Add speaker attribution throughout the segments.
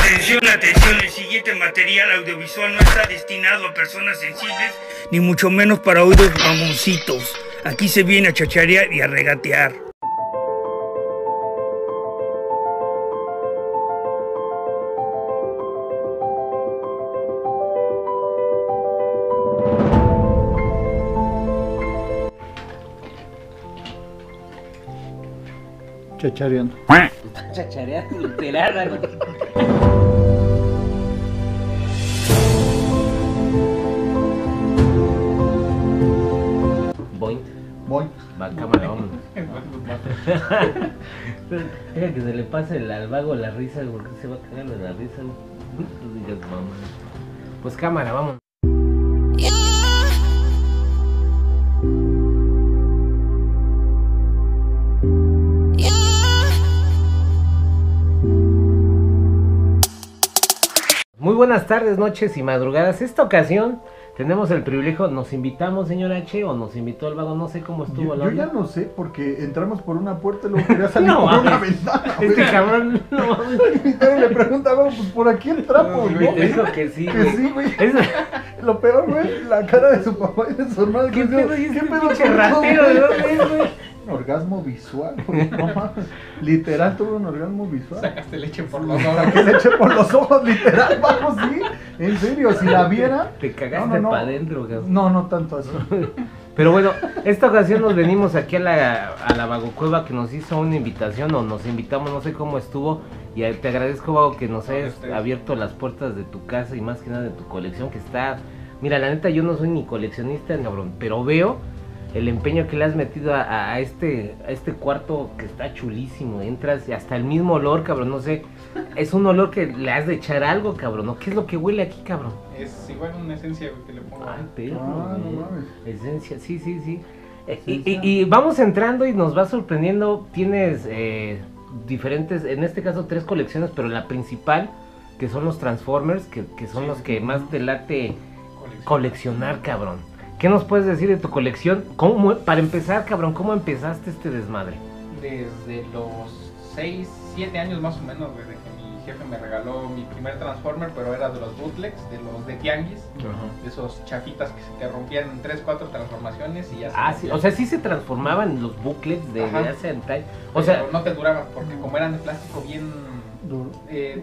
Speaker 1: Atención, atención, el siguiente material audiovisual no está destinado a personas sensibles, ni mucho menos para oídos mamoncitos. Aquí se viene a chacharear y a regatear.
Speaker 2: Chachareando.
Speaker 3: Chachareando, literal, güey. Boing.
Speaker 2: Voy.
Speaker 3: Va, cámara, vamos. Deja que se le pase al vago la risa, porque se va a cagar de la risa, güey. Digas, mamá. Pues cámara, vamos. Muy buenas tardes, noches y madrugadas. Esta ocasión tenemos el privilegio, nos invitamos, señor H, o nos invitó el vago, no sé cómo estuvo.
Speaker 2: Yo ya no sé, porque entramos por una puerta y luego quería salir
Speaker 3: No,
Speaker 2: por una
Speaker 3: mames.
Speaker 2: ventana.
Speaker 3: Este cabrón, no mames.
Speaker 2: Y le preguntaba, pues por aquí entramos,
Speaker 3: Güey,
Speaker 2: ¿no?
Speaker 3: te dijo que sí,
Speaker 2: Que
Speaker 3: güey.
Speaker 2: sí, güey.
Speaker 3: Eso-
Speaker 2: Lo peor, güey, la cara de su papá y de su hermano.
Speaker 3: ¿Qué
Speaker 2: que
Speaker 3: pedo?
Speaker 2: digo,
Speaker 3: ¿Y este
Speaker 2: pedo
Speaker 3: pinche
Speaker 2: con
Speaker 3: ratero
Speaker 2: todo,
Speaker 3: de
Speaker 2: güey?
Speaker 3: dónde es, güey?
Speaker 2: Un orgasmo visual, güey, no mames. Literal tuve un orgasmo visual.
Speaker 4: Sacaste leche por los ojos.
Speaker 2: Saqué leche por los ojos, literal, vamos, sí. En serio, si la viera.
Speaker 3: Te cagaste
Speaker 2: no.
Speaker 3: para adentro, cabrón.
Speaker 2: No tanto así.
Speaker 3: Pero bueno, esta ocasión nos venimos aquí a la Vagocueva, que nos hizo una invitación, o nos invitamos, no sé cómo estuvo. Y te agradezco, Vago, que nos hayas abierto las puertas de tu casa y más que nada de tu colección, que está... Mira, la neta, yo no soy ni coleccionista, cabrón, pero veo el empeño que le has metido a este cuarto que está chulísimo. Entras y hasta el mismo olor, cabrón, no sé, es un olor que le has de echar algo, cabrón, ¿no? ¿Qué es lo que huele aquí, cabrón?
Speaker 4: Es igual una esencia, güey, que le pongo.
Speaker 3: Ay, pero,
Speaker 2: Ah, no
Speaker 3: güey,
Speaker 2: mames.
Speaker 3: esencia, sí.
Speaker 2: Esencia.
Speaker 3: Y vamos entrando y nos va sorprendiendo, tienes diferentes, en este caso 3 colecciones, pero la principal, que son los Transformers, que son
Speaker 4: Sí.
Speaker 3: los que más te late coleccionar, cabrón. ¿Qué nos puedes decir de tu colección? Para empezar, cabrón, ¿cómo empezaste este desmadre?
Speaker 4: Desde los 6, 7 años más o menos, güey, de que mi jefe me regaló mi primer Transformer, pero era de los bootlegs, de los de Tianguis, de esos chafitas que se te rompían en 3, 4 transformaciones y ya se
Speaker 3: Ah, sí,
Speaker 4: rompían.
Speaker 3: o sea, sí se transformaban los booklets de
Speaker 4: Ajá.
Speaker 3: hace antaño. O
Speaker 4: Pero
Speaker 3: sea,
Speaker 4: no te duraban, porque como eran de plástico bien
Speaker 2: Duro.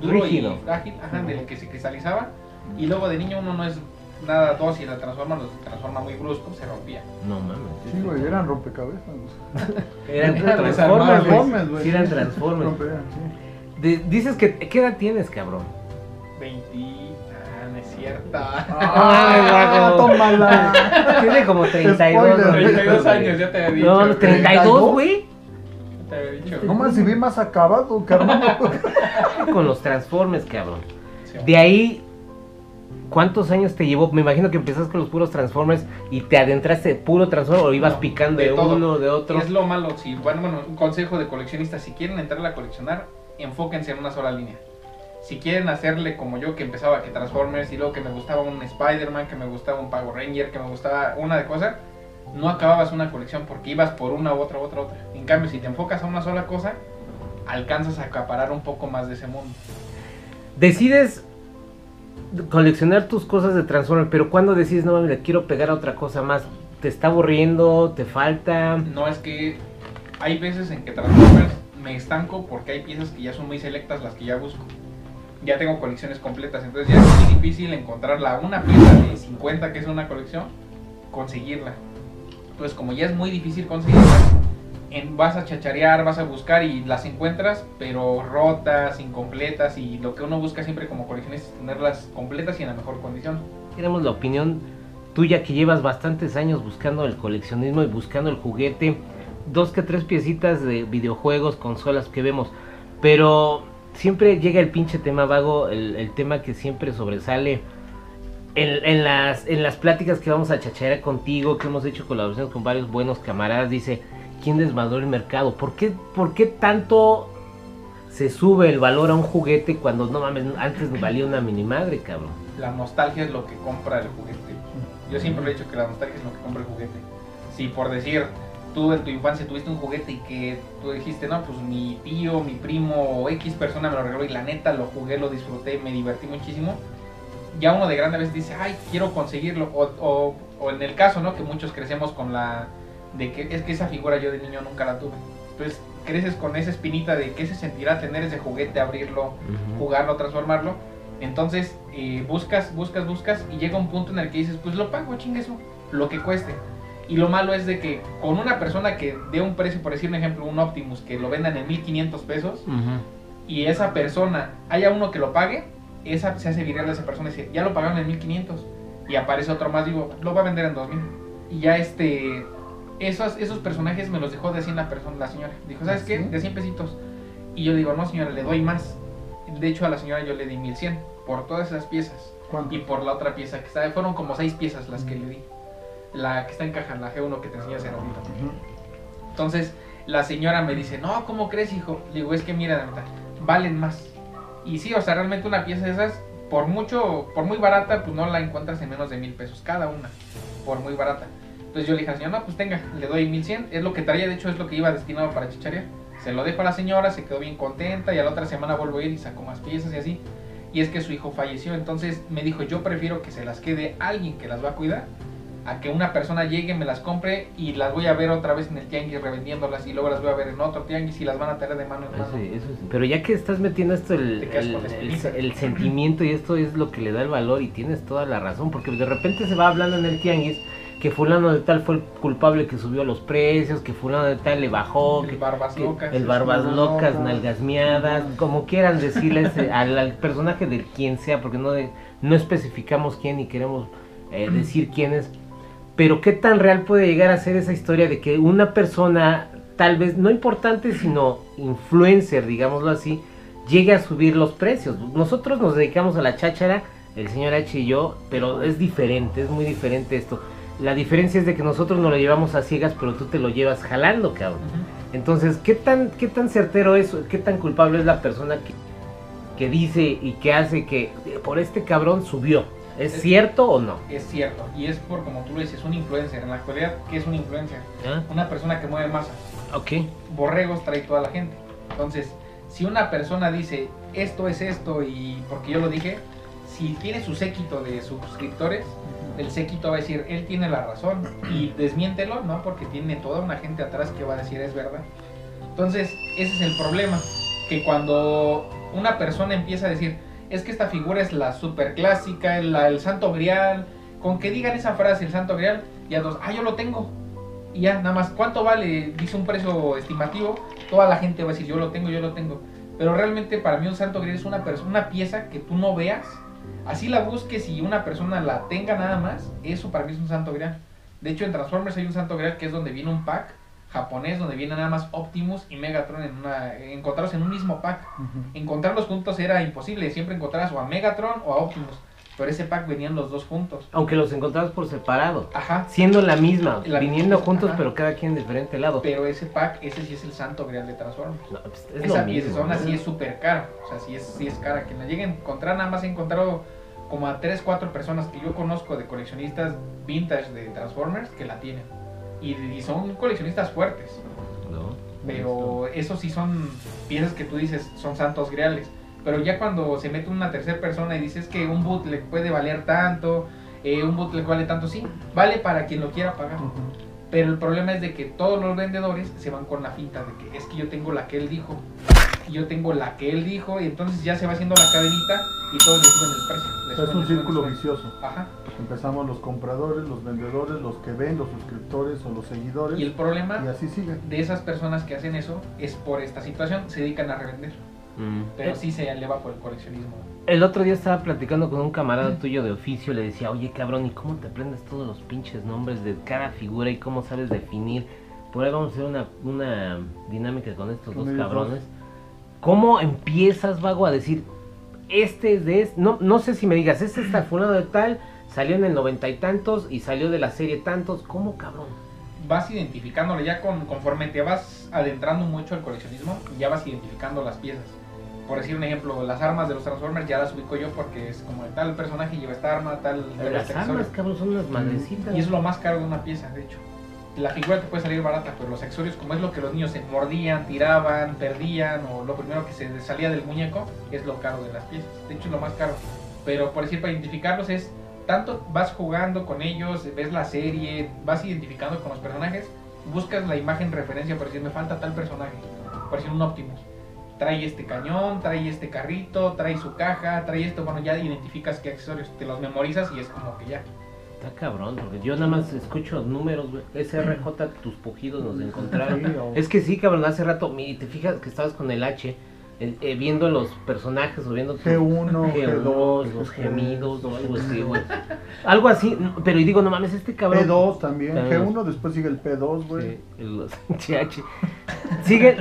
Speaker 4: duro
Speaker 3: Rígido.
Speaker 4: y frágil, del que se cristalizaba, y luego de niño uno no es nada dócil, la transforma, los transforma muy brusco, se rompía.
Speaker 3: no mames.
Speaker 2: Sí, güey, eran rompecabezas.
Speaker 3: Eran
Speaker 4: Eran
Speaker 3: Transformers,
Speaker 2: Transformers,
Speaker 3: güey.
Speaker 2: güey.
Speaker 3: Sí, eran Transformers.
Speaker 2: Romperían, sí.
Speaker 3: Dices que, ¿qué edad tienes, cabrón?
Speaker 4: 20, no es cierto.
Speaker 2: ¡Ah, tómala!
Speaker 3: Tiene como 32,
Speaker 2: Spoiler.
Speaker 3: ¿no?
Speaker 4: 32 años, ya te había dicho.
Speaker 3: No,
Speaker 4: güey.
Speaker 3: 32, güey.
Speaker 4: Te había dicho.
Speaker 2: No más si vi más acabado, carnal.
Speaker 3: Con los Transformers, cabrón.
Speaker 4: Sí.
Speaker 3: De ahí, ¿cuántos años te llevó? Me imagino que empezaste con los puros Transformers y te adentraste puro Transformers o ibas
Speaker 4: No,
Speaker 3: picando
Speaker 4: de
Speaker 3: de
Speaker 4: todo.
Speaker 3: uno, de otro.
Speaker 4: Es lo malo, si, bueno, un consejo de coleccionistas, si quieren entrar a coleccionar, enfóquense en una sola línea. Si quieren hacerle como yo, que empezaba que Transformers y luego que me gustaba un Spider-Man, que me gustaba un Power Ranger, que me gustaba una de cosas, no acababas una colección porque ibas por una u otra. En cambio, si te enfocas a una sola cosa, alcanzas a acaparar un poco más de ese mundo.
Speaker 3: Decides coleccionar tus cosas de Transformers, pero cuando decides, no mames, le quiero pegar a otra cosa más, ¿te está aburriendo? ¿Te falta?
Speaker 4: No, es que hay veces en que Transformers me estanco porque hay piezas que ya son muy selectas las que ya busco. Ya tengo colecciones completas, entonces ya es muy difícil encontrarla. Una pieza de 50 que es una colección, conseguirla. Entonces, como ya es muy difícil conseguirla, vas a chacharear, vas a buscar y las encuentras, pero rotas, incompletas, y lo que uno busca siempre como coleccionista es tenerlas completas y en la mejor condición.
Speaker 3: Queremos la opinión tuya, que llevas bastantes años buscando el coleccionismo y buscando el juguete. 2 que 3 piecitas de videojuegos, consolas que vemos, pero siempre llega el pinche tema, Vago, el tema que siempre sobresale en las pláticas que vamos a chacharear contigo, que hemos hecho colaboraciones con varios buenos camaradas. Dice, ¿quién desmadró el mercado? ¿Por qué tanto se sube el valor a un juguete cuando, no mames, antes valía una mini madre, cabrón?
Speaker 4: La nostalgia es lo que compra el juguete. Yo siempre he dicho que la nostalgia es lo que compra el juguete. Si por decir, tú en tu infancia tuviste un juguete y que tú dijiste, no, pues mi tío, mi primo o X persona me lo regaló y la neta lo jugué, lo disfruté, me divertí muchísimo. Ya uno de grande a veces dice, ay, quiero conseguirlo. O en el caso, ¿no? Que muchos crecemos con la... de que es que esa figura yo de niño nunca la tuve. Entonces creces con esa espinita de qué se sentirá tener ese juguete, abrirlo, jugarlo, transformarlo. Entonces buscas y llega un punto en el que dices, pues lo pago, chingue eso, lo que cueste. Y lo malo es de que con una persona que dé un precio, por decir un ejemplo, un Optimus, que lo vendan en 1,500 pesos, y esa persona, haya uno que lo pague, esa se hace viral de esa persona y dice, ya lo pagaron en 1,500, y aparece otro más, digo, lo va a vender en 2,000. Y ya esos personajes me los dejó de 100 la señora. Dijo, ¿sabes qué? De 100 pesitos. Y yo le digo, no señora, le doy más. De hecho a la señora yo le di 1,100 por todas esas piezas.
Speaker 2: ¿Cuánto?
Speaker 4: Y por la otra pieza que está, fueron como 6 piezas las que le di. La que está en caja, la G1 que te enseñé a hacer ahorita. Entonces la señora me dice, no, ¿cómo crees, hijo? Le digo, es que mira, valen más. Y sí, o sea, realmente una pieza de esas, por muy barata, pues no la encuentras en menos de 1,000 pesos cada una, por muy barata. Entonces yo le dije a la señora, no, pues tenga, le doy 1,100, es lo que traía, de hecho es lo que iba destinado para chicharear. Se lo dejo a la señora, se quedó bien contenta y a la otra semana vuelvo a ir y saco más piezas y así. Y es que su hijo falleció, entonces me dijo, yo prefiero que se las quede alguien que las va a cuidar, a que una persona llegue, me las compre y las voy a ver otra vez en el tianguis revendiéndolas y luego las voy a ver en otro tianguis y las van a traer de mano en mano.
Speaker 3: Eso sí. Pero ya que estás metiendo esto, el sentimiento y esto es lo que le da el valor y tienes toda la razón, porque de repente se va hablando en el tianguis que fulano de tal fue el culpable que subió los precios, que fulano de tal le bajó,
Speaker 4: el barbas locas,
Speaker 3: el barbas locas, nalgas miadas, como quieran decirles al personaje de quien sea, porque no especificamos quién y queremos decir quién es. Pero qué tan real puede llegar a ser esa historia de que una persona, tal vez no importante, sino influencer, digámoslo así, llegue a subir los precios. Nosotros nos dedicamos a la cháchara, el señor H y yo, pero es diferente, es muy diferente esto. La diferencia es de que nosotros nos lo llevamos a ciegas, pero tú te lo llevas jalando, cabrón. Entonces, ¿qué tan certero es, qué tan culpable es la persona que dice y que hace que por este cabrón subió? ¿Es cierto o no?
Speaker 4: Es cierto, y es por, como tú lo dices, un influencer. En la actualidad, ¿qué es un influencer?
Speaker 3: ¿Ah?
Speaker 4: Una persona que mueve masa.
Speaker 3: Ok.
Speaker 4: Borregos trae toda la gente. Entonces, si una persona dice, esto es esto, y porque yo lo dije, si tiene su séquito de suscriptores, el séquito va a decir, él tiene la razón, y desmiéntelo, ¿no? Porque tiene toda una gente atrás que va a decir, es verdad. Entonces, ese es el problema, que cuando una persona empieza a decir, es que esta figura es la super clásica, el santo grial, con que digan esa frase, el santo grial, ya dos, yo lo tengo, y ya, nada más, ¿cuánto vale? Dice un precio estimativo, toda la gente va a decir, yo lo tengo, pero realmente para mí un santo grial es una pieza que tú no veas, así la busques y una persona la tenga nada más, eso para mí es un santo grial. De hecho en Transformers hay un santo grial que es donde viene un pack japonés, donde viene nada más Optimus y Megatron encontrarlos en un mismo pack. Encontrarlos juntos era imposible, siempre encontrabas o a Megatron o a Optimus, pero ese pack venían los dos juntos.
Speaker 3: Aunque los encontrabas por separado.
Speaker 4: Ajá.
Speaker 3: Siendo la misma, viniendo
Speaker 4: misma,
Speaker 3: juntos,
Speaker 4: ajá.
Speaker 3: Pero cada quien en diferente lado.
Speaker 4: Pero ese pack, ese sí es el santo grial de Transformers.
Speaker 3: No, pues es
Speaker 4: Esa
Speaker 3: lo mismo,
Speaker 4: piezona
Speaker 3: ¿no?
Speaker 4: sí es súper cara, o sea, sí es cara. Quien la llegue a encontrar, nada más he encontrado como a 3-4 personas que yo conozco de coleccionistas vintage de Transformers que la tienen. Y son coleccionistas fuertes.
Speaker 3: No,
Speaker 4: Pero esos sí son piezas que tú dices son santos griales. Pero ya cuando se mete una tercera persona y dices que un bootleg puede valer tanto, un bootleg vale tanto, sí, vale para quien lo quiera pagar. Pero el problema es de que todos los vendedores se van con la finta de que es que yo tengo la que él dijo, y yo tengo la que él dijo, y entonces ya se va haciendo la cadenita y todos le suben el precio.
Speaker 2: Es un círculo vicioso.
Speaker 4: Ajá.
Speaker 2: Empezamos los compradores, los vendedores, los que ven, los suscriptores o los seguidores.
Speaker 4: Y el problema
Speaker 2: y así sigue.
Speaker 4: de esas personas que hacen eso es por esta situación, se dedican a revender. Pero sí se eleva por el coleccionismo.
Speaker 3: El otro día estaba platicando con un camarada tuyo de oficio, le decía, oye cabrón, ¿y cómo te aprendes todos los pinches nombres de cada figura y cómo sabes definir? Por ahí vamos a hacer una dinámica con estos dos cabrones. ¿Cómo empiezas, vago, a decir, este es de este? No sé si me digas, este está fulano de tal, salió en el 90 y tantos y salió de la serie tantos, ¿cómo, cabrón?
Speaker 4: Vas identificándole ya conforme te vas adentrando mucho al coleccionismo, ya vas identificando las piezas. Por decir un ejemplo, las armas de los Transformers ya las ubico yo porque es como de tal personaje lleva esta arma, tal...
Speaker 3: Las armas, cabrón, son unas madrecitas.
Speaker 4: Y es lo más caro de una pieza, de hecho. la figura te puede salir barata, pero los accesorios, como es lo que los niños se mordían, tiraban, perdían, o lo primero que se salía del muñeco, es lo caro de las piezas. De hecho, es lo más caro. Pero, por decir, para identificarlos es, tanto vas jugando con ellos, ves la serie, vas identificando con los personajes, buscas la imagen referencia, por decir, me falta tal personaje, por decir, un Optimus. Trae este cañón, trae este carrito, trae su caja, trae esto, bueno, ya identificas qué accesorios, te los memorizas y es como que ya.
Speaker 3: Está cabrón, porque yo nada más escucho números, güey. SRJ, tus pujidos nos encontraron.
Speaker 2: Sí,
Speaker 3: Es que sí, cabrón, hace rato, te fijas que estabas con el H, viendo los personajes o viendo
Speaker 2: G1,
Speaker 3: G2, los gemidos o algo así, güey. Algo así, pero y digo, no mames, este cabrón.
Speaker 2: P2 también, G1, después sigue el P2, güey.
Speaker 3: Sí, los CH. Sigue,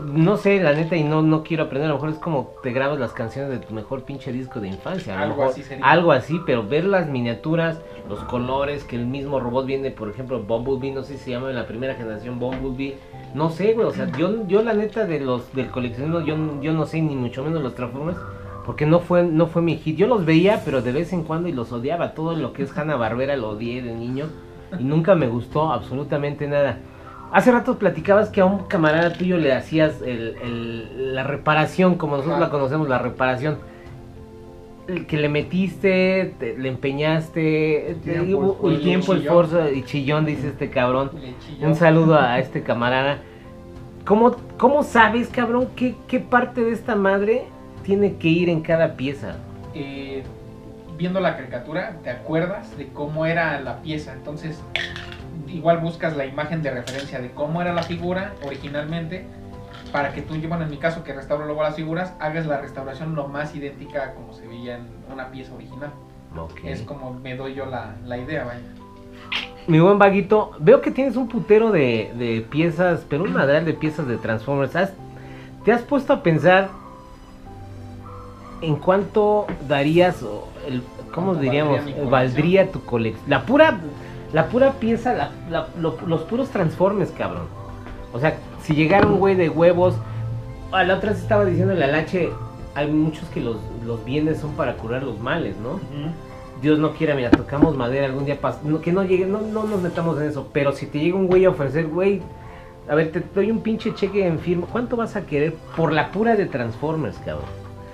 Speaker 3: no sé, la neta, y no quiero aprender, a lo mejor es como te grabas las canciones de tu mejor pinche disco de infancia. A lo
Speaker 4: Algo
Speaker 3: mejor,
Speaker 4: así sería.
Speaker 3: algo así, pero ver las miniaturas, los colores, que el mismo robot viene, por ejemplo, Bumblebee, no sé si se llama en la primera generación Bumblebee, no sé, güey, o sea, yo la neta del coleccionismo, yo no sé ni mucho menos los Transformers, porque no fue mi hit. Yo los veía, pero de vez en cuando, y los odiaba. Todo lo que es Hanna-Barbera lo odié de niño y nunca me gustó absolutamente nada. Hace rato platicabas que a un camarada tuyo le hacías la reparación, como nosotros la conocemos, la reparación. Que le metiste, le empeñaste, un tiempo, el esfuerzo y chillón, dice este cabrón. Un saludo a este camarada. ¿Cómo sabes, cabrón, qué parte de esta madre tiene que ir en cada pieza?
Speaker 4: Viendo la caricatura, te acuerdas de cómo era la pieza. Entonces, igual buscas la imagen de referencia de cómo era la figura originalmente, para que tú, bueno, en mi caso que restauro luego las figuras, hagas la restauración lo más idéntica a como se veía en una pieza original.
Speaker 3: Okay.
Speaker 4: Es como me doy yo la idea, vaya.
Speaker 3: Mi buen Vaguito, veo que tienes un putero de piezas, pero un madral de piezas de Transformers. ¿Te has puesto a pensar en cuánto darías, cómo diríamos, valdría tu colección? La pura pieza, los puros Transformers, cabrón. O sea, si llegara un güey de huevos, a la otra se estaba diciendo el H, hay muchos que los bienes son para curar los males, ¿no? Dios no quiera, mira, tocamos madera algún día, que no llegue, no nos metamos en eso, pero si te llega un güey a ofrecer, güey, a ver, te doy un pinche cheque en firma, ¿cuánto vas a querer por la pura de Transformers, cabrón?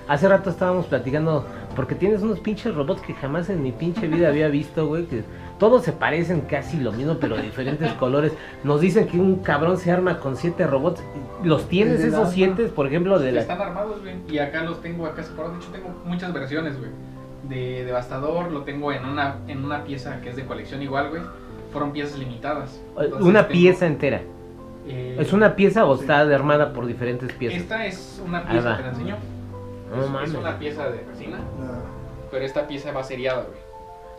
Speaker 3: Hace rato estábamos platicando, porque tienes unos pinches robots que jamás en mi pinche vida había visto, güey, que todos se parecen casi lo mismo, pero de diferentes colores. Nos dicen que un cabrón se arma con 7 robots. ¿Los tienes esos 7, por ejemplo, de la...
Speaker 4: Están armados, güey, y acá los tengo acá separados. De hecho, tengo muchas versiones, güey. De Devastador, lo tengo en una pieza que es de colección igual, güey. Fueron piezas limitadas. Entonces,
Speaker 3: una pieza entera. ¿Es una pieza o está armada por diferentes piezas?
Speaker 4: Esta es una pieza, te la enseño.
Speaker 3: No,
Speaker 4: es una pieza de resina, pero esta pieza va seriada, güey.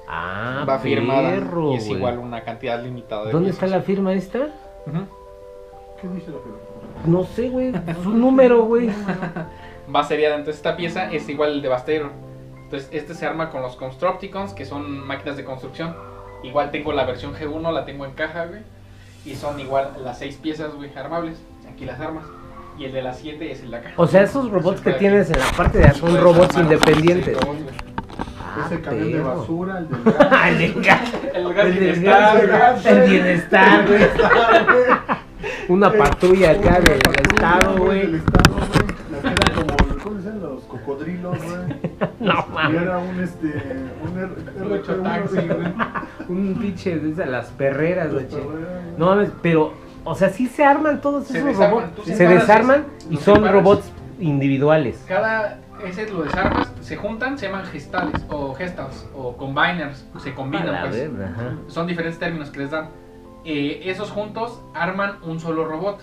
Speaker 3: Ah,
Speaker 4: va firmada,
Speaker 3: perro,
Speaker 4: y es
Speaker 3: güey.
Speaker 4: igual una cantidad limitada de
Speaker 3: ¿Dónde
Speaker 4: piezas.
Speaker 3: está la firma esta?
Speaker 2: ¿Qué dice la firma?
Speaker 3: No sé, güey. Es un número, güey.
Speaker 4: Va seriada, entonces esta pieza es igual el Devastator. Entonces este se arma con los Constructicons, que son máquinas de construcción. Igual tengo la versión G1, la tengo en caja, güey. Y son igual las 6 piezas, güey, armables. Aquí las armas. Y el de las 7 es el de acá.
Speaker 3: O sea, esos robots que tienes en la parte de atrás son robots independientes.
Speaker 2: Ese camión de
Speaker 3: perro.
Speaker 2: basura, el del gas.
Speaker 3: El gas.
Speaker 4: El gas
Speaker 3: El
Speaker 4: bienestar,
Speaker 3: gas,
Speaker 4: güey.
Speaker 3: el bienestar, güey. Una patrulla acá del estado, güey.
Speaker 2: Del estado, güey. La que era como, ¿cómo se llaman los cocodrilos, güey?
Speaker 3: No
Speaker 2: Y
Speaker 3: mames.
Speaker 2: era un
Speaker 4: Mucho taxi, güey.
Speaker 3: Un pinche de esas, las perreras, güey.
Speaker 2: Los perreras,
Speaker 3: No mames, pero, o sea, sí se arman todos
Speaker 4: Se
Speaker 3: esos
Speaker 4: desarman,
Speaker 3: robots.
Speaker 4: tú
Speaker 3: Se
Speaker 4: separas
Speaker 3: desarman
Speaker 4: eso,
Speaker 3: y
Speaker 4: los
Speaker 3: son
Speaker 4: separas.
Speaker 3: robots individuales.
Speaker 4: Ese lo desarmas, se juntan, se llaman gestales o gestals o combiners, se
Speaker 3: A
Speaker 4: combinan,
Speaker 3: la
Speaker 4: pues.
Speaker 3: verga, ajá.
Speaker 4: Son diferentes términos que les dan. Esos juntos arman un solo robot.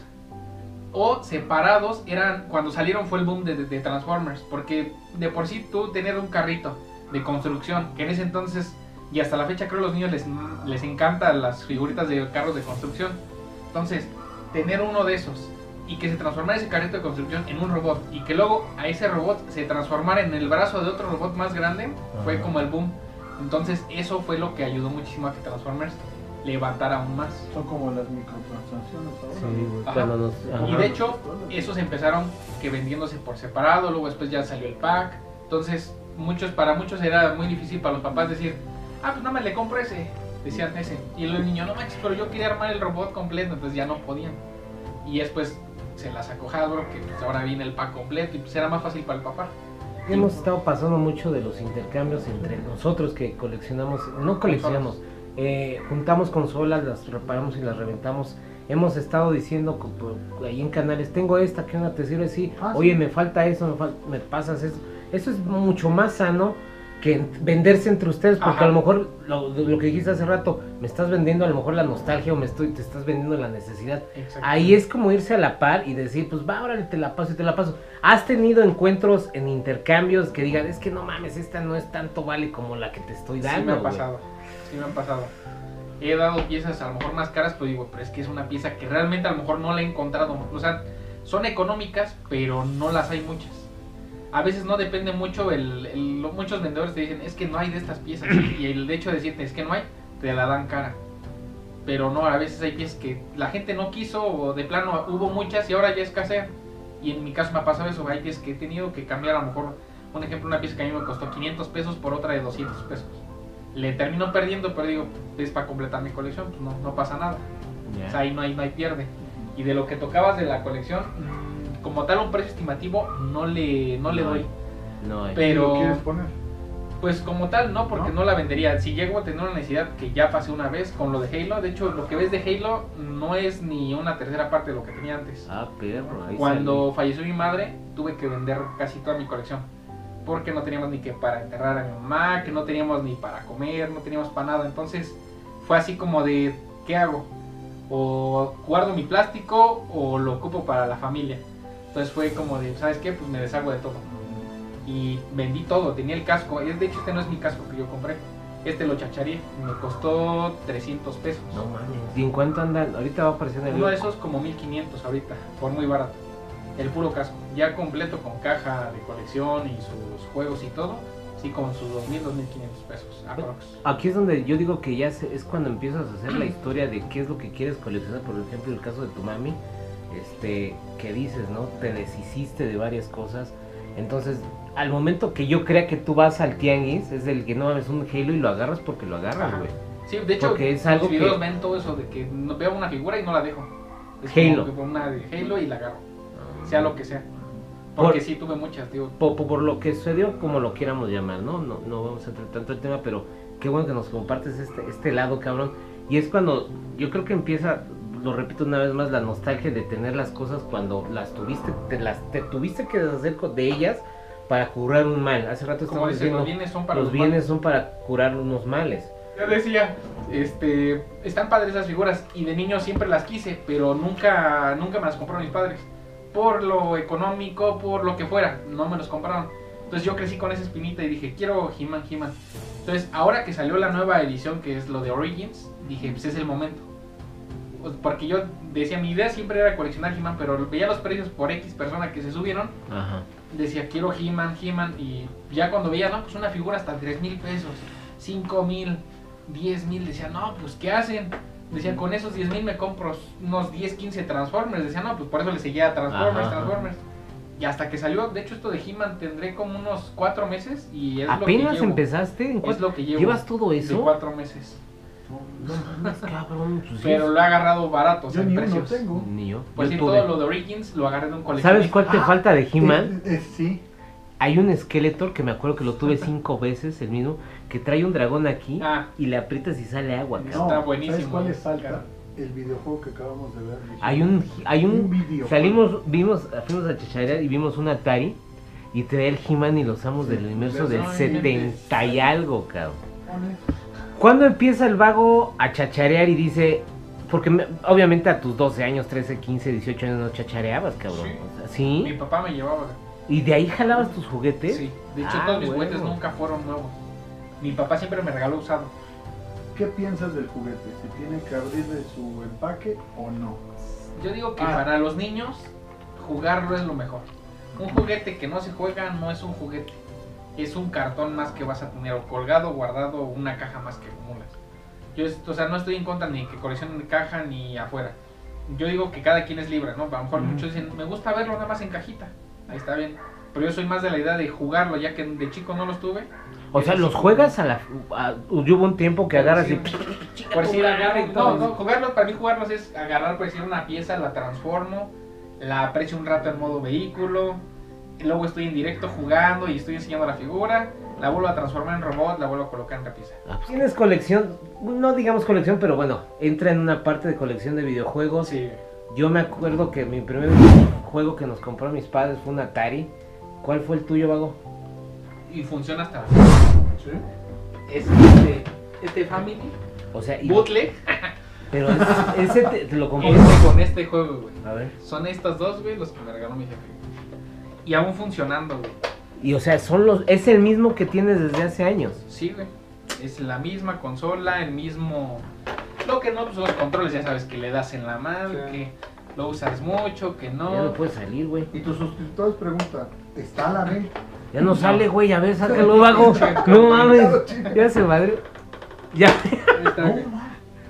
Speaker 4: O separados, eran cuando salieron fue el boom de Transformers. Porque de por sí tú tener un carrito de construcción, que en ese entonces y hasta la fecha creo que a los niños les encantan las figuritas de carros de construcción. Entonces, tener uno de esos y que se transformara ese carrito de construcción en un robot y que luego a ese robot se transformara en el brazo de otro robot más grande, fue como el boom. Entonces eso fue lo que ayudó muchísimo a que Transformers levantara aún más.
Speaker 2: Son como las microtransacciones ahora.
Speaker 3: Sí, güey,
Speaker 4: Ajá.
Speaker 3: cuando nos...
Speaker 4: Y
Speaker 3: ajá.
Speaker 4: de hecho, esos empezaron que vendiéndose por separado, luego después ya salió el pack. Entonces, para muchos era muy difícil para los papás decir, ah, pues nada más le compro ese. decían ese. Y el niño, no manches, pero yo quería armar el robot completo, entonces ya no podían. Y después se la sacó Hasbro, que pues ahora viene el pack completo y pues era más fácil para el papá.
Speaker 3: Hemos estado pasando mucho de los intercambios entre nosotros que coleccionamos, no coleccionamos, juntamos consolas, las reparamos y las reventamos. Hemos estado diciendo ahí en canales, tengo esta, ¿qué onda te sirve? Sí, oye,
Speaker 2: sí.
Speaker 3: me falta eso, me pasas eso. Eso es mucho más sano que venderse entre ustedes, porque
Speaker 4: Ajá.
Speaker 3: a lo mejor lo que dijiste hace rato, me estás vendiendo a lo mejor la nostalgia o te estás vendiendo la necesidad. Ahí es como irse a la par y decir, pues va, órale, te la paso y te la paso. ¿Has tenido encuentros en intercambios que digan, es que no mames, esta no es tanto vale como la que te estoy dando?
Speaker 4: Sí me ha
Speaker 3: güey"?
Speaker 4: pasado, sí me han pasado. He dado piezas a lo mejor más caras, pero digo, pero es que es una pieza que realmente a lo mejor no la he encontrado. O sea, son económicas, pero no las hay muchas. A veces no depende mucho, muchos vendedores te dicen, es que no hay de estas piezas. Y el hecho de decirte, es que no hay, te la dan cara. Pero no, a veces hay piezas que la gente no quiso o de plano hubo muchas y ahora ya escasean. Y en mi caso me ha pasado eso, hay piezas que he tenido que cambiar a lo mejor. Un ejemplo, una pieza que a mí me costó 500 pesos por otra de 200 pesos. Le termino perdiendo, pero digo, es para completar mi colección, pues no pasa nada.
Speaker 3: Ya.
Speaker 4: O sea, ahí no hay pierde. Y de lo que tocabas de la colección, como tal un precio estimativo no le doy.
Speaker 3: No hay.
Speaker 4: Pero,
Speaker 2: ¿Lo quieres poner?
Speaker 4: pues como tal no, porque
Speaker 2: ¿No?
Speaker 4: no la vendería. Si llego a tener una necesidad, que ya pasé una vez con lo de Halo, de hecho lo que ves de Halo no es ni una tercera parte de lo que tenía antes.
Speaker 3: Ah, perro. Ahí
Speaker 4: Cuando falleció mi madre, tuve que vender casi toda mi colección. Porque no teníamos ni que para enterrar a mi mamá, que no teníamos ni para comer, no teníamos para nada. Entonces fue así como de, ¿qué hago? O guardo mi plástico o lo ocupo para la familia. Entonces fue como de, ¿sabes qué? Pues me deshago de todo. Y vendí todo, tenía el casco. De hecho este no es mi casco que yo compré. Este lo chacharí, me costó 300 pesos.
Speaker 3: No mames. ¿Y en cuánto andan? Ahorita va a aparecer en el
Speaker 4: Uno de esos como 1500 ahorita, por muy barato. El puro casco, ya completo con caja de colección y sus juegos y todo, sí, con sus 2000, 2500 pesos aprox.
Speaker 3: Aquí es donde yo digo que ya es cuando empiezas a hacer la historia de qué es lo que quieres coleccionar. Por ejemplo, el caso de tu mami, que dices, ¿no? Te deshiciste de varias cosas. Entonces, al momento que yo crea que tú vas al tianguis, es el que no mames un Halo y lo agarras porque lo agarras,
Speaker 4: Ajá.
Speaker 3: güey.
Speaker 4: Sí, de hecho,
Speaker 3: Porque es
Speaker 4: en
Speaker 3: algo
Speaker 4: mis videos
Speaker 3: que-
Speaker 4: ven todo eso de que no veo una figura y no la dejo. Es
Speaker 3: Halo.
Speaker 4: como que una de Halo y la agarro, sea lo que sea. Porque sí tuve muchas, digo.
Speaker 3: Por lo que sucedió, como lo quieramos llamar, ¿no? No vamos a entrar tanto el tema, pero qué bueno que nos compartes este lado, cabrón. Y es cuando yo creo que empieza, lo repito una vez más, la nostalgia de tener las cosas cuando las tuviste, te tuviste que deshacer de ellas para curar un mal. Hace rato
Speaker 4: Como
Speaker 3: estábamos
Speaker 4: dices,
Speaker 3: diciendo,
Speaker 4: los bienes son para
Speaker 3: los bienes son para curar unos males.
Speaker 4: Yo decía, están padres esas figuras y de niño siempre las quise, pero nunca me las compraron mis padres. Por lo económico, por lo que fuera, no me los compraron. Entonces yo crecí con esa espinita y dije, quiero He-Man. Entonces ahora que salió la nueva edición, que es lo de Origins, dije, pues es el momento. Pues, porque yo decía, mi idea siempre era coleccionar He-Man, pero veía los precios por X persona que se subieron.
Speaker 3: Ajá.
Speaker 4: Decía, quiero He-Man, y ya cuando veía, no, pues una figura hasta 3,000 pesos, 5,000, 10,000, decía, no, pues ¿qué hacen? Decía, con esos 10,000 me compro unos 10, 15 Transformers. Decía, no, pues por eso le seguía a Transformers. Y hasta que salió, de hecho esto de He-Man tendré como unos 4 meses y es lo que
Speaker 3: ¿Apenas
Speaker 4: llevo.
Speaker 3: empezaste?
Speaker 4: Es lo que llevo.
Speaker 3: ¿Llevas todo
Speaker 4: De
Speaker 3: eso?
Speaker 4: 4 meses.
Speaker 3: No mames, cabrón. Pues sí.
Speaker 4: Pero lo he agarrado barato, o sea,
Speaker 2: Yo
Speaker 4: en
Speaker 2: ni uno
Speaker 4: precios.
Speaker 2: tengo.
Speaker 3: Ni yo.
Speaker 4: Pues
Speaker 3: Yo
Speaker 4: sí,
Speaker 3: tuve.
Speaker 4: todo lo de Origins lo agarré de un coleccionista.
Speaker 3: ¿Sabes cuál te falta de He-Man?
Speaker 2: Sí.
Speaker 3: Hay un Skeletor que me acuerdo que lo tuve 5 veces, el mismo, que trae un dragón aquí
Speaker 4: Ah.
Speaker 3: y le aprietas y sale agua, cabrón.
Speaker 4: Está buenísimo.
Speaker 2: ¿Sabes cuál es falta?
Speaker 4: Claro.
Speaker 2: El videojuego que acabamos de ver.
Speaker 3: Hay un
Speaker 2: videojuego.
Speaker 3: fuimos a chacharear y vimos un Atari y traía el He-Man y los amos del universo del
Speaker 2: No,
Speaker 3: 70 y algo, cabrón. ¿Cuándo empieza el vago a chacharear y dice, porque obviamente a tus 12 años, 13, 15, 18 años no chachareabas, cabrón?
Speaker 4: Sí.
Speaker 3: O sea,
Speaker 4: Mi
Speaker 3: ¿sí?
Speaker 4: papá me llevaba.
Speaker 3: ¿Y de ahí jalabas tus juguetes?
Speaker 4: Sí, de hecho
Speaker 3: Ah,
Speaker 4: todos mis
Speaker 3: huevo.
Speaker 4: juguetes nunca fueron nuevos. Mi papá siempre me regaló usado.
Speaker 2: ¿Qué piensas del juguete? ¿Si tiene que abrirle su empaque o no?
Speaker 4: Yo digo que
Speaker 2: Ah.
Speaker 4: para los niños jugarlo es lo mejor. Un juguete que no se juega no es un juguete. Es un cartón más que vas a tener o colgado, guardado, o una caja más que acumulas. Yo, o sea, no estoy en contra ni que coleccionen de caja ni afuera. Yo digo que cada quien es libre, ¿no? A lo mejor muchos dicen, me gusta verlo nada más en cajita. Ahí está bien. Pero yo soy más de la idea de jugarlo, ya que de chico no los tuve.
Speaker 3: O sea,
Speaker 4: Eso
Speaker 3: los
Speaker 4: sí,
Speaker 3: juegas hubo un tiempo que agarras y... chinga.
Speaker 4: Por decir, agarro,
Speaker 3: todo.
Speaker 4: no, jugarlos, para mí jugarlos es agarrar, por decir, una pieza, la transformo, la aprecio un rato en modo vehículo, y luego estoy en directo jugando y estoy enseñando la figura, la vuelvo a transformar en robot, la vuelvo a colocar en repisa.
Speaker 3: Ah, pues tienes colección, no digamos colección, pero bueno, entra en una parte de colección de videojuegos.
Speaker 4: Sí.
Speaker 3: Yo me acuerdo que mi primer juego que nos compraron mis padres fue un Atari. ¿Cuál fue el tuyo, Vago?
Speaker 4: Y funciona hasta la
Speaker 2: ¿Sí?
Speaker 4: Es este Family,
Speaker 3: O sea,
Speaker 4: bootleg,
Speaker 3: pero ese te lo compré.
Speaker 4: con este juego, güey.
Speaker 3: A ver.
Speaker 4: Son estas dos, güey, los que me regaló mi jefe. Y aún funcionando, güey.
Speaker 3: Y o sea, es el mismo que tienes desde hace años.
Speaker 4: Sí, güey. Es la misma consola, el mismo... Lo que no, pues los controles ya sabes que le das en la mano,
Speaker 2: Sí.
Speaker 4: que lo usas mucho, que
Speaker 3: Ya
Speaker 4: no.
Speaker 3: no puede salir, güey.
Speaker 2: Y tus suscriptores preguntan, ¿está a la venta?
Speaker 3: Ya no sale, güey, a ver, sácalo, Vago. No mames. Ya se madre. Ya.
Speaker 4: Ahí está, güey.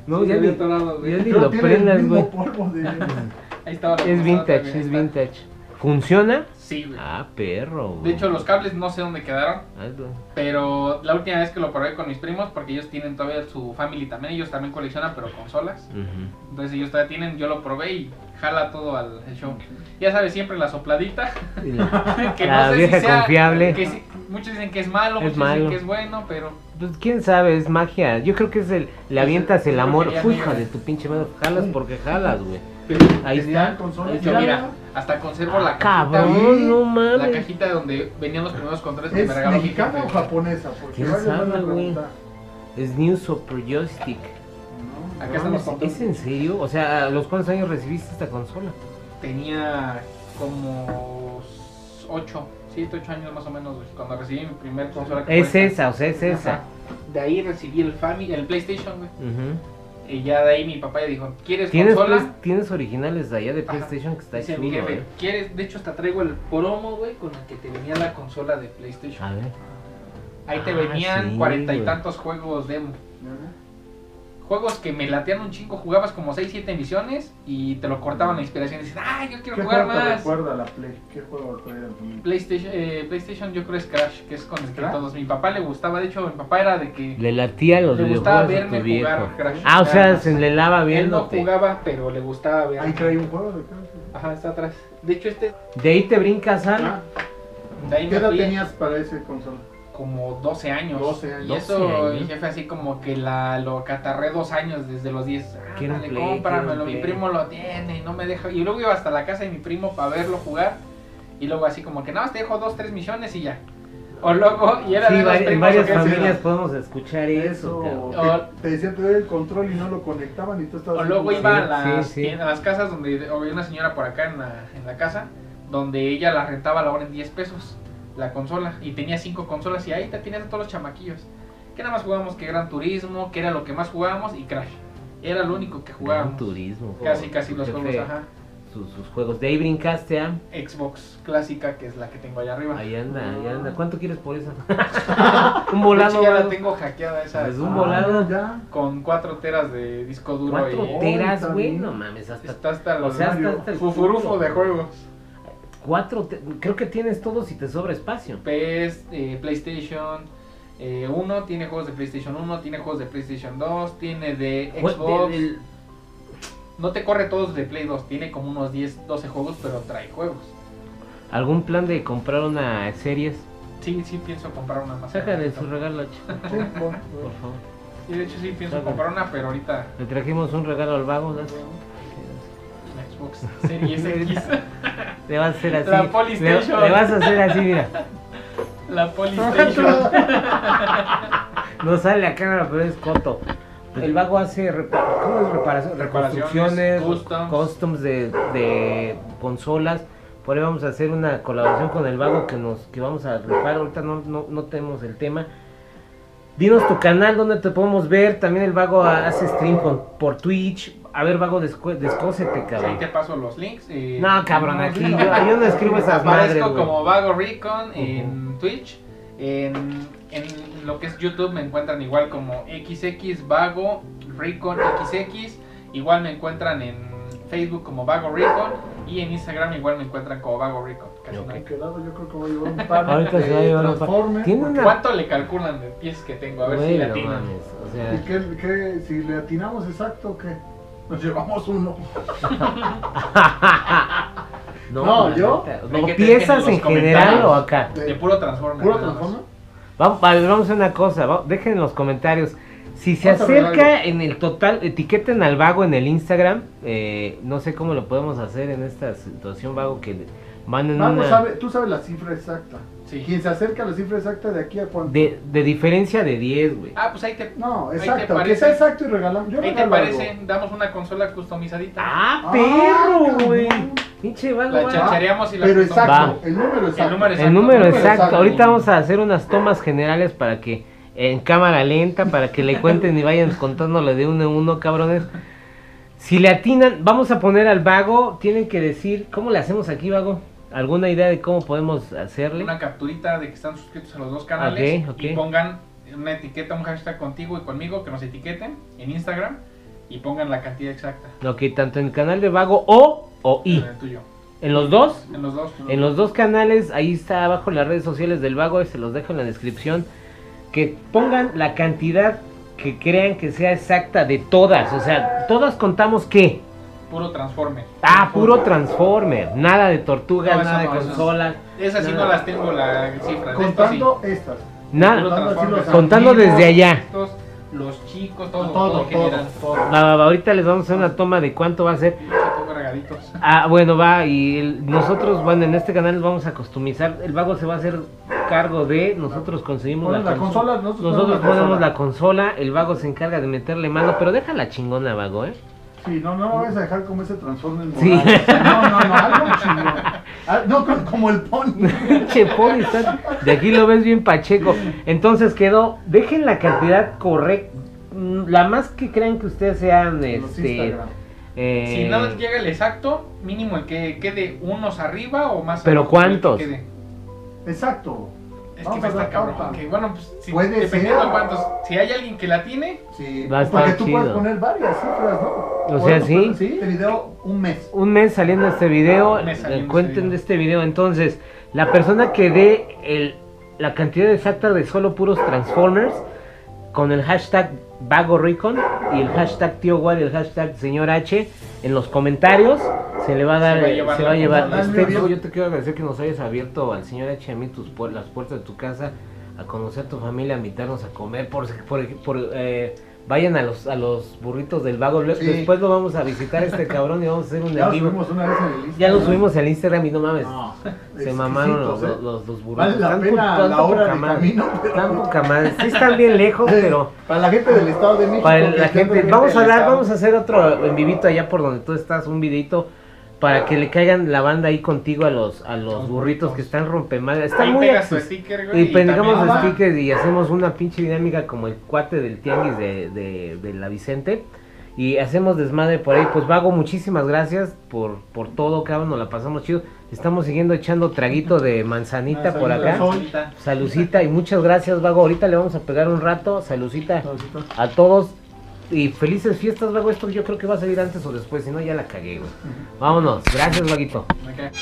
Speaker 3: No,
Speaker 4: Sí,
Speaker 3: ya
Speaker 4: se
Speaker 3: ni,
Speaker 4: había atorado, güey.
Speaker 3: ya ni
Speaker 2: Pero
Speaker 3: lo
Speaker 2: tiene el
Speaker 3: prendas,
Speaker 2: mismo
Speaker 3: güey.
Speaker 2: polvo de...
Speaker 4: Ahí estaba la
Speaker 3: Es
Speaker 4: consola
Speaker 3: vintage,
Speaker 4: también,
Speaker 3: es
Speaker 4: está.
Speaker 3: vintage. ¿Funciona?
Speaker 4: Sí, güey.
Speaker 3: Ah, perro, güey.
Speaker 4: De hecho, los cables no sé dónde quedaron,
Speaker 3: Ah, no.
Speaker 4: pero la última vez que lo probé con mis primos, porque ellos tienen todavía su Family también, ellos también coleccionan, pero consolas.
Speaker 3: Ujú.
Speaker 4: Entonces ellos todavía tienen, yo lo probé y jala todo al show. Ya sabes, siempre la sopladita.
Speaker 3: Y la-
Speaker 4: Que
Speaker 3: La vieja confiable.
Speaker 4: que sí, muchos dicen que es malo,
Speaker 3: Es
Speaker 4: muchos
Speaker 3: malo.
Speaker 4: dicen que es bueno, pero
Speaker 3: Pues quién sabe, es magia. Yo creo que es le avientas el
Speaker 4: es lo
Speaker 3: amor.
Speaker 4: que ya
Speaker 3: Uy,
Speaker 4: digo.
Speaker 3: hija de tu pinche madre. Jalas porque jalas, güey. Ahí
Speaker 2: ¿Tenían
Speaker 3: está.
Speaker 2: consolas?
Speaker 3: Ahí
Speaker 4: yo
Speaker 3: está.
Speaker 4: mira, hasta conservo la
Speaker 3: Ah,
Speaker 4: cajita,
Speaker 3: cabrón,
Speaker 4: güey,
Speaker 3: no
Speaker 4: la
Speaker 3: mames.
Speaker 4: cajita donde venían los primeros controles que
Speaker 2: ¿Es
Speaker 4: me regaló mi
Speaker 2: mexicana
Speaker 4: jefe.
Speaker 2: o japonesa? Porque
Speaker 3: ¿Quién
Speaker 2: varios van a
Speaker 3: sabe, güey?
Speaker 2: preguntar.
Speaker 3: Es New Super Joystick.
Speaker 2: No,
Speaker 4: Acá están los
Speaker 3: ¿Es,
Speaker 4: controles.
Speaker 3: ¿Es en serio? O sea, ¿a los cuántos años recibiste esta consola?
Speaker 4: Tenía como 7, 8 años más o menos, güey, cuando recibí mi primer consola. que
Speaker 3: Es
Speaker 4: fue esta.
Speaker 3: esa, o sea, es esa.
Speaker 4: Ajá. De ahí recibí el PlayStation, güey.
Speaker 3: Ujú.
Speaker 4: Y ya de ahí mi papá ya dijo, ¿quieres
Speaker 3: ¿Tienes,
Speaker 4: consola?
Speaker 3: ¿Tienes originales de allá de
Speaker 4: Ajá.
Speaker 3: PlayStation que está
Speaker 4: Dice
Speaker 3: chulo,
Speaker 4: mi jefe,
Speaker 3: eh?
Speaker 4: ¿quieres? De hecho hasta traigo el promo, güey, con el que te venía la consola de PlayStation.
Speaker 3: A ver.
Speaker 4: Ahí te
Speaker 3: Ah,
Speaker 4: venían
Speaker 3: sí,
Speaker 4: 40 y
Speaker 3: güey.
Speaker 4: tantos juegos demo.
Speaker 2: ¿no?
Speaker 4: Juegos que me latean un chingo, jugabas como 6, 7 misiones y te lo cortaban la inspiración y dices, ¡ay, yo quiero
Speaker 2: ¿Qué
Speaker 4: jugar
Speaker 2: juego te
Speaker 4: más!
Speaker 2: recuerda a la Play? ¿Qué juego traía el
Speaker 4: PlayStation yo creo es Crash, que es con el que
Speaker 2: ¿Crash?
Speaker 4: todos. Mi papá le gustaba, de hecho, mi papá era de que
Speaker 3: Le latía los
Speaker 4: le gustaba
Speaker 3: videojuegos a
Speaker 4: verme
Speaker 3: tu viejo.
Speaker 4: jugar Crash.
Speaker 3: Ah, o sea,
Speaker 4: Nada más.
Speaker 3: se le lava
Speaker 4: Él no
Speaker 3: viéndote.
Speaker 4: jugaba, pero le gustaba ver.
Speaker 2: Ahí trae un juego de Crash.
Speaker 4: Ajá, está atrás. De hecho,
Speaker 3: De ahí te brincas al...
Speaker 2: Ah,
Speaker 4: de ahí
Speaker 2: ¿qué
Speaker 4: me
Speaker 2: edad
Speaker 4: fui
Speaker 2: tenías para ese consola?
Speaker 4: como 12 años.
Speaker 2: 12 años.
Speaker 4: Y eso,
Speaker 3: 12 años.
Speaker 4: mi jefe así como que lo catarré 2 años desde los 10.
Speaker 3: Quiero un
Speaker 4: Ándale,
Speaker 3: Play,
Speaker 4: cómpramelo,
Speaker 3: quiero un
Speaker 4: mi
Speaker 3: Play.
Speaker 4: primo lo tiene y no me deja. Y luego iba hasta la casa de mi primo para verlo jugar. Y luego así como que nada más te dejo 2, 3 misiones y ya. O luego, y era
Speaker 3: Sí,
Speaker 4: de los
Speaker 3: en
Speaker 4: primos
Speaker 3: varias
Speaker 4: que
Speaker 3: familias
Speaker 4: hacían.
Speaker 3: podemos escuchar eso.
Speaker 2: Eso,
Speaker 3: cabrón.
Speaker 2: que te decían te doy el control y no lo conectaban y tú estabas...
Speaker 4: O luego
Speaker 2: así
Speaker 4: iba a
Speaker 2: como-
Speaker 4: las,
Speaker 3: sí, sí.
Speaker 4: a las casas donde había una señora por acá en la casa, donde ella la rentaba a la hora en 10 pesos, la consola, y tenía 5 consolas y ahí te tienes a todos los chamaquillos. Que nada más jugábamos que Gran Turismo, que era lo que más jugábamos, y Crash. Era lo único que
Speaker 3: Gran
Speaker 4: jugábamos.
Speaker 3: turismo.
Speaker 4: Casi
Speaker 3: tu
Speaker 4: los
Speaker 3: jefe,
Speaker 4: juegos, ajá.
Speaker 3: Sus juegos. De ahí brincaste a...
Speaker 4: Xbox clásica, que es la que tengo allá arriba.
Speaker 3: Ahí anda, ahí anda. ¿Cuánto quieres por esa? Un
Speaker 4: De hecho,
Speaker 3: volado.
Speaker 4: ya la
Speaker 3: Vago.
Speaker 4: tengo hackeada esa.
Speaker 3: Es un
Speaker 2: Ah,
Speaker 3: volado.
Speaker 2: ya.
Speaker 4: Con 4 teras de disco duro
Speaker 3: 4
Speaker 4: y
Speaker 3: teras,
Speaker 2: Oh,
Speaker 3: güey.
Speaker 2: también.
Speaker 3: No mames, hasta...
Speaker 4: está hasta
Speaker 3: O sea,
Speaker 4: el
Speaker 3: hasta el
Speaker 4: fufurufo
Speaker 3: culo,
Speaker 4: de
Speaker 3: güey.
Speaker 4: juegos.
Speaker 3: 4... Creo que tienes todo si te sobra espacio.
Speaker 4: PS, PlayStation 1, tiene juegos de PlayStation 1, tiene juegos de PlayStation 2, tiene de Xbox. No te corre todos de Play 2, tiene como unos 10, 12 juegos, pero trae juegos.
Speaker 3: ¿Algún plan de comprar una series?
Speaker 4: Sí, pienso comprar una más.
Speaker 3: Sácale su regalo, chico,
Speaker 2: Sí,
Speaker 3: por favor.
Speaker 4: Y de hecho sí pienso
Speaker 3: Sácale.
Speaker 4: comprar una, pero ahorita
Speaker 3: Le trajimos un regalo al vago, ¿no?
Speaker 4: la Xbox Series X.
Speaker 3: Le vas a hacer así.
Speaker 4: La PlayStation.
Speaker 3: Le vas a hacer así, mira.
Speaker 4: La PlayStation.
Speaker 3: No sale la cámara, pero es coto. El vago hace ¿cómo es reparación? Reconstrucciones, customs de consolas. Por ahí vamos a hacer una colaboración con el vago que vamos a rifar. Ahorita no tenemos el tema. Dinos tu canal, donde te podemos ver. También el vago hace stream por Twitch. A ver, vago, descósete,
Speaker 4: Ahí
Speaker 3: cabrón.
Speaker 4: te paso los links.
Speaker 3: No, cabrón, aquí yo no escribo esas madres,
Speaker 4: Aparezco
Speaker 3: güey.
Speaker 4: como Vago Recon en Twitch. En lo que es YouTube me encuentran igual como XX Vago Recon XX. Igual me encuentran en Facebook como Vago Recon. Y en Instagram igual me encuentran como Vago Rico. Casi
Speaker 3: Ok.
Speaker 4: no hay.
Speaker 2: Quedado, yo creo que voy a llevar un par
Speaker 3: Ahorita se va a
Speaker 2: de
Speaker 3: llevar un par.
Speaker 2: Transformers.
Speaker 3: Tiene una-
Speaker 4: ¿Cuánto le calculan de pies que tengo? A ver si
Speaker 3: Güey,
Speaker 4: le
Speaker 3: no
Speaker 4: atinan.
Speaker 3: mames, o sea...
Speaker 2: ¿Y qué, si le atinamos exacto, qué? Nos llevamos uno. No,
Speaker 3: la
Speaker 2: yo-
Speaker 3: neta.
Speaker 4: Hay
Speaker 3: ¿O
Speaker 4: que
Speaker 3: piezas
Speaker 4: dejen
Speaker 3: en
Speaker 4: en los
Speaker 3: general
Speaker 4: comentarios.
Speaker 3: o acá?
Speaker 4: De puro Transformer.
Speaker 2: ¿Puro
Speaker 4: nada más.
Speaker 2: Transformer?
Speaker 3: Vamos a hacer una cosa, dejen en los comentarios. Si se
Speaker 2: Vamos a ver
Speaker 3: acerca
Speaker 2: algo.
Speaker 3: en el total, etiqueten al Vago en el Instagram. No sé cómo lo podemos hacer en esta situación, Vago, que manden
Speaker 2: Vamos,
Speaker 3: una...
Speaker 2: tú sabes la cifra exacta.
Speaker 4: Sí.
Speaker 2: Quien se acerca a la cifra exacta de aquí a cuánto.
Speaker 3: De diferencia de 10, güey.
Speaker 4: Ah, pues ahí te.
Speaker 2: No,
Speaker 4: ahí te
Speaker 2: exacto. Que
Speaker 4: parece.
Speaker 2: sea exacto y regalamos. Yo
Speaker 4: Ahí te
Speaker 2: regalo
Speaker 4: parece,
Speaker 2: algo.
Speaker 4: damos una consola customizadita.
Speaker 3: ¡Ah,
Speaker 2: Ah,
Speaker 3: perro, güey!
Speaker 2: cabrón.
Speaker 3: Pinche Vago,
Speaker 4: La
Speaker 3: va.
Speaker 4: chachareamos y la
Speaker 2: Pero
Speaker 4: customizamos.
Speaker 2: exacto,
Speaker 3: Va.
Speaker 2: el número exacto.
Speaker 4: El número
Speaker 3: El número exacto.
Speaker 2: exacto.
Speaker 3: Ahorita vamos a hacer unas tomas generales para que en cámara lenta, para que le cuenten y vayan contándole de uno en uno, cabrones. Si le atinan, vamos a poner al Vago. Tienen que decir, ¿cómo le hacemos aquí, Vago? ¿Alguna idea de cómo podemos hacerle?
Speaker 4: Una capturita de que están suscritos a los dos canales.
Speaker 3: Ok, ok.
Speaker 4: Y pongan una etiqueta, un hashtag contigo y conmigo, que nos etiqueten en Instagram y pongan la cantidad exacta.
Speaker 3: Ok, tanto en el canal de Vago o I.
Speaker 4: En el tuyo.
Speaker 3: ¿En los dos?
Speaker 4: En los dos.
Speaker 3: En los dos canales, ahí está abajo las redes sociales del Vago, y se los dejo en la descripción. Que pongan la cantidad que crean que sea exacta de todas. O sea, todas contamos ¿qué?
Speaker 4: Puro Transformer.
Speaker 3: Ah, puro Transformer. Nada de tortugas,
Speaker 4: No, eso
Speaker 3: nada de
Speaker 4: no, eso
Speaker 3: consolas.
Speaker 4: Esas sí
Speaker 3: nada.
Speaker 4: no las tengo la cifra.
Speaker 2: Contando estas.
Speaker 3: Nada.
Speaker 4: Puro Transformers.
Speaker 3: Contando
Speaker 4: Amigos,
Speaker 3: desde allá.
Speaker 4: estos, Los chicos, todo,
Speaker 2: Todo,
Speaker 4: en general.
Speaker 2: todo.
Speaker 3: Va, ahorita les vamos a hacer una toma de cuánto va a ser.
Speaker 4: Todo regaditos.
Speaker 3: Ah, bueno, va, y nosotros, bueno, en este canal vamos a customizar. El Vago se va a hacer cargo de, nosotros conseguimos
Speaker 2: Bueno, la consola,
Speaker 3: nosotros ponemos la consola, el Vago se encarga de meterle mano, pero deja la chingona, Vago,
Speaker 2: Sí, no vas a dejar como ese Transformer
Speaker 3: Sí.
Speaker 2: moral. No, algo chingón. Ah, no, como el Pony.
Speaker 3: Pinche Pony, está- de aquí lo ves bien pacheco. Entonces quedó, dejen la cantidad correcta, la más que crean que ustedes sean,
Speaker 2: Los Instagram.
Speaker 4: Si no llega el exacto, mínimo el que quede unos arriba o más
Speaker 3: ¿Pero
Speaker 4: abajo, el que
Speaker 3: cuántos?
Speaker 4: quede.
Speaker 2: Exacto.
Speaker 4: Es que
Speaker 2: Vamos
Speaker 4: va
Speaker 2: a
Speaker 4: a estar
Speaker 2: dar
Speaker 4: cabrón.
Speaker 2: pauta.
Speaker 4: Que bueno, pues si,
Speaker 2: Puede
Speaker 4: dependiendo
Speaker 2: ser.
Speaker 4: de cuántos. Si hay alguien que la tiene,
Speaker 2: Sí,
Speaker 3: Va a
Speaker 2: porque
Speaker 3: estar
Speaker 2: tú puedes
Speaker 3: chido.
Speaker 2: poner varias cifras, ¿no?
Speaker 3: O sea, sí.
Speaker 2: Este video, un mes.
Speaker 3: Un mes saliendo este video,
Speaker 4: Un mes saliendo
Speaker 3: cuenten
Speaker 4: este video.
Speaker 3: de este video. Entonces, la persona que dé la cantidad exacta de solo puros Transformers, con el hashtag VagoRicon y el hashtag Tío Wally y el hashtag Señor H, en los comentarios se le va a dar,
Speaker 4: Se va a llevar la
Speaker 3: este,
Speaker 2: consola.
Speaker 3: yo te quiero agradecer que nos hayas abierto al Señor H y a mí las puertas de tu casa, a conocer a tu familia, a invitarnos a comer, vayan a los burritos del Vago.
Speaker 2: Sí.
Speaker 3: Después lo vamos a visitar a este cabrón y vamos a hacer un
Speaker 2: Ya
Speaker 3: en
Speaker 2: lo
Speaker 3: vivo.
Speaker 2: subimos una vez en el Instagram.
Speaker 3: Ya lo subimos al Instagram y no mames.
Speaker 2: No,
Speaker 3: Se mamaron los
Speaker 2: exquisitos,
Speaker 3: burritos.
Speaker 2: Vale la
Speaker 3: Están
Speaker 2: pena
Speaker 3: están
Speaker 2: la hora
Speaker 3: poca
Speaker 2: de
Speaker 3: madre.
Speaker 2: camino, pero-
Speaker 3: Están poca madre. Sí están bien lejos, pero
Speaker 2: Para la gente del Estado de México.
Speaker 3: para
Speaker 2: que
Speaker 3: la
Speaker 2: siempre
Speaker 3: gente,
Speaker 2: viene
Speaker 3: vamos
Speaker 2: del estado.
Speaker 3: vamos a hacer otro en vivito allá por donde tú estás, un videito para que le caigan la banda ahí contigo a los burritos que están rompemadres. Están
Speaker 4: ahí
Speaker 3: muy
Speaker 4: pegas tu
Speaker 3: accesibles.
Speaker 4: sticker, güey.
Speaker 3: Y pegamos
Speaker 4: también-
Speaker 3: stickers y hacemos una pinche dinámica como el cuate del tianguis de la Vicente. Y hacemos desmadre por ahí. Pues Vago, muchísimas gracias por todo, cabrón. Nos la pasamos chido. Estamos siguiendo echando traguito de manzanita por acá.
Speaker 4: Solita.
Speaker 3: Salucita y muchas gracias, Vago. Ahorita le vamos a pegar un rato. Salucita
Speaker 2: Saludcita.
Speaker 3: a todos. Y felices fiestas, Vago. Esto yo creo que va a salir antes o después. Si no, ya la cagué, güey. Vámonos. Gracias, Vaguito.
Speaker 4: Ok.